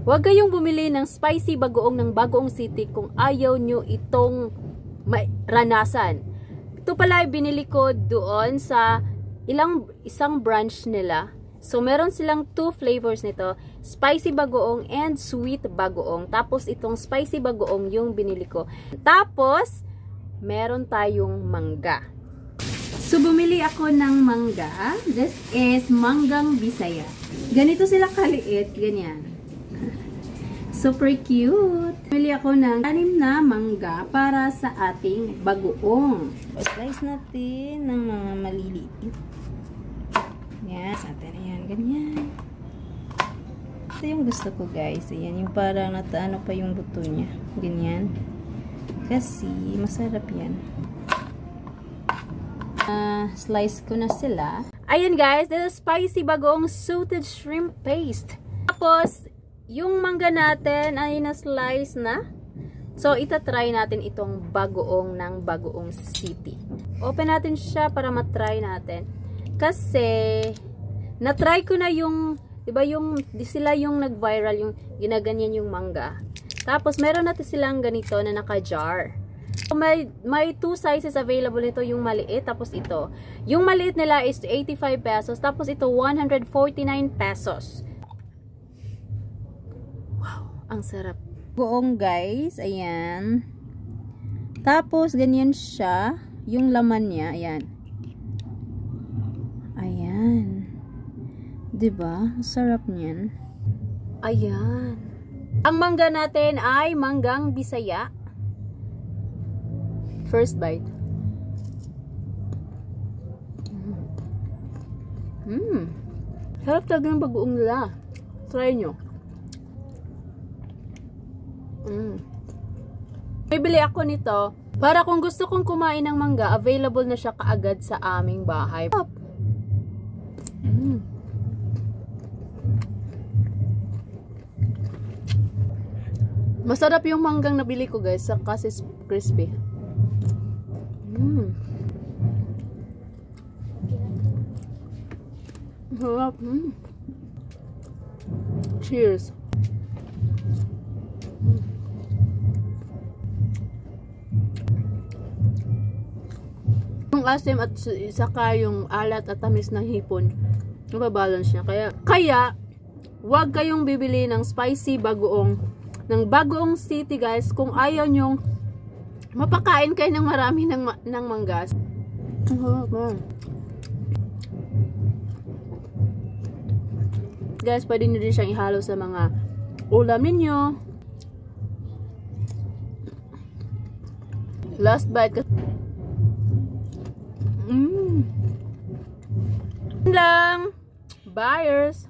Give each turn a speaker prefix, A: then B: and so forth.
A: Huwag kayong bumili ng spicy bagoong ng Bagoong City kung ayaw nyo itong ranasan. Ito pala ay binili ko doon sa isang branch nila. So, meron silang 2 flavors nito. Spicy bagoong and sweet bagoong. Tapos, itong spicy bagoong yung binili ko. Tapos, meron tayong mangga. So, bumili ako ng mangga. This is manggang Bisaya. Ganito sila kaliit. Ganyan. Super cute. Bumili ako ng 6 na mangga para sa ating bagoong. Slice natin ng mga maliliit. Yan, sa atin. Ayan, ganyan. Ito yung gusto ko, guys. Ayan, yung parang nataano pa yung buto niya. Ganyan. Kasi, masarap yan. Slice ko na sila. Ayan, guys. This is spicy bagoong salted shrimp paste. Tapos, yung mangga natin ay na-slice na. So, itatry natin itong bagoong ng Bagoong City. Open natin siya para matry natin. Kasi, na-try ko na yung, diba sila yung nag-viral, yung ginaganyan yung mangga. Tapos, meron natin silang ganito na naka-jar. So, may 2 sizes available nito, yung maliit, tapos ito. Yung maliit nila is 85 pesos, tapos ito 149 pesos. Ang sarap. Bagoong, guys. Ayan. Tapos, ganyan siya. Yung laman niya. Ayan. Ayan. Diba? Sarap niyan. Ayan. Ang mangga natin ay manggang Bisaya. First bite. Sarap talaga ng bagoong nila. Try nyo. Bibili ako nito para kung gusto kong kumain ng mangga, available na siya kaagad sa aming bahay. Masarap yung manggang nabili ko, guys, kasi crispy. Sarap. Cheers. Yung asim at saka yung alat at tamis ng hipon, nababalance niya. Kaya wag kayong bibili ng spicy bagoong ng Bagoong City, guys, kung ayaw nyong mapakain kayo ng marami ng manggas. Guys, pwede nyo din siyang ihalo sa mga ulam ninyo. Last bite. Lang. Buyers.